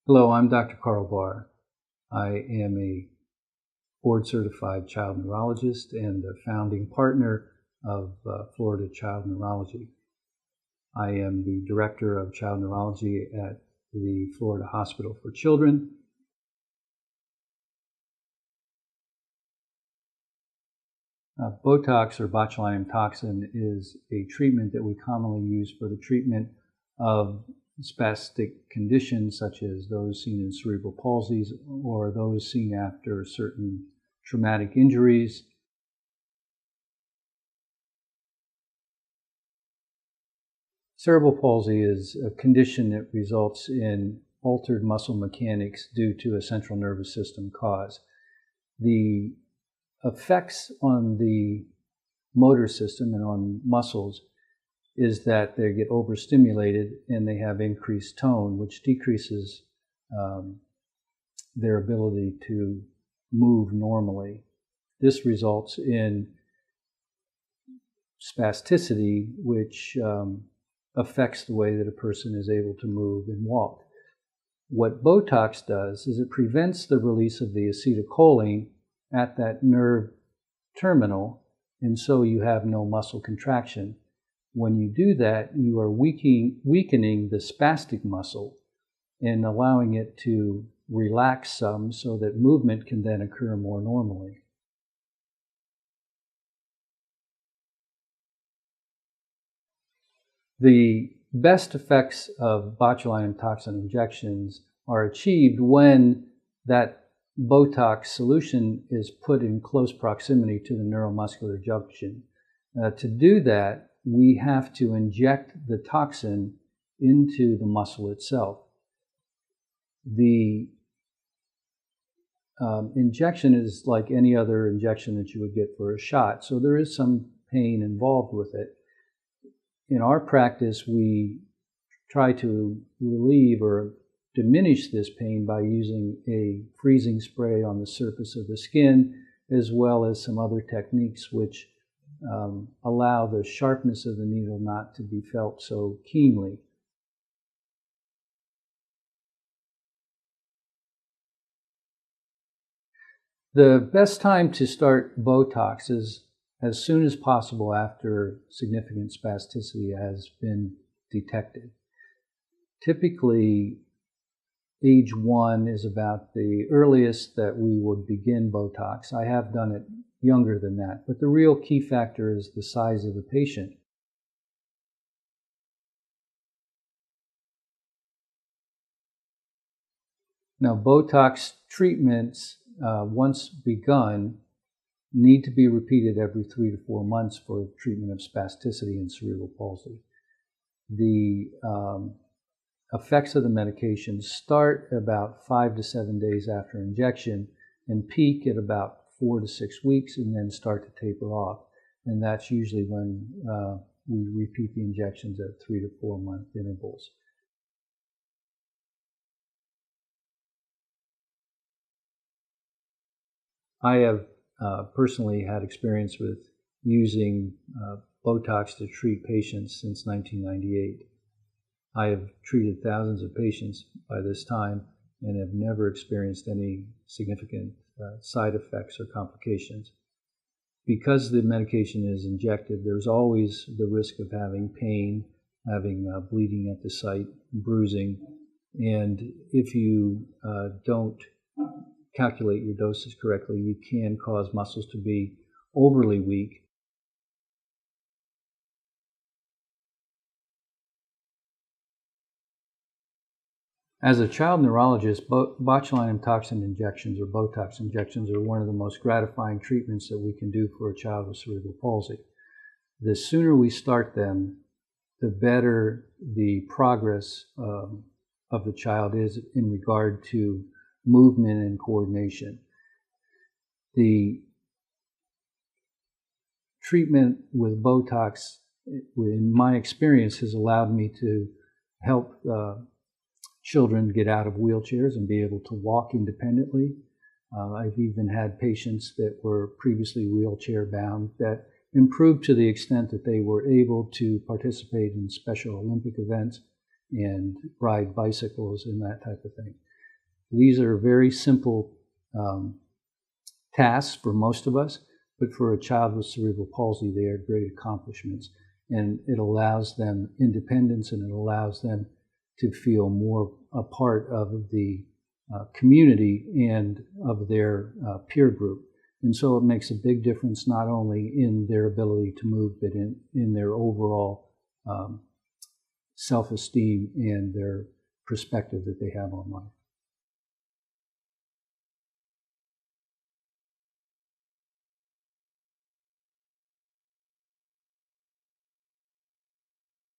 Hello, I'm Dr. Carl Barr. I am a board-certified child neurologist and the founding partner of Florida Child Neurology. I am the director of child neurology at the Florida Hospital for Children. Botox or botulinum toxin is a treatment that we commonly use for the treatment of spastic conditions such as those seen in cerebral palsies or those seen after certain traumatic injuries. Cerebral palsy is a condition that results in altered muscle mechanics due to a central nervous system cause. The effects on the motor system and on muscles is that they get overstimulated and they have increased tone, which decreases their ability to move normally. This results in spasticity, which affects the way that a person is able to move and walk. What Botox does is it prevents the release of the acetylcholine at that nerve terminal, and so you have no muscle contraction. When you do that, you are weakening the spastic muscle and allowing it to relax some so that movement can then occur more normally. The best effects of botulinum toxin injections are achieved when that Botox solution is put in close proximity to the neuromuscular junction. To do that, we have to inject the toxin into the muscle itself. The injection is like any other injection that you would get for a shot, so there is some pain involved with it. In our practice, we try to relieve or diminish this pain by using a freezing spray on the surface of the skin, as well as some other techniques which allow the sharpness of the needle not to be felt so keenly. The best time to start Botox is as soon as possible after significant spasticity has been detected. Typically, age 1 is about the earliest that we would begin Botox. I have done it younger than that, but the real key factor is the size of the patient. Now, Botox treatments, once begun, need to be repeated every 3 to 4 months for treatment of spasticity and cerebral palsy. The effects of the medication start about 5 to 7 days after injection and peak at about 4 to 6 weeks and then start to taper off. And that's usually when we repeat the injections at 3 to 4 month intervals. I have personally had experience with using Botox to treat patients since 1998. I have treated thousands of patients by this time and have never experienced any significant side effects or complications. Because the medication is injected, there's always the risk of having pain, having bleeding at the site, bruising, and if you don't calculate your doses correctly, you can cause muscles to be overly weak. As a child neurologist, botulinum toxin injections or Botox injections are one of the most gratifying treatments that we can do for a child with cerebral palsy. The sooner we start them, the better the progress of the child is in regard to movement and coordination. The treatment with Botox, in my experience, has allowed me to help children get out of wheelchairs and be able to walk independently. I've even had patients that were previously wheelchair bound that improved to the extent that they were able to participate in Special Olympic events and ride bicycles and that type of thing. These are very simple tasks for most of us, but for a child with cerebral palsy, they are great accomplishments. And it allows them independence, and it allows them to feel more a part of the community and of their peer group. And so it makes a big difference not only in their ability to move, but in their overall self-esteem and their perspective that they have on life.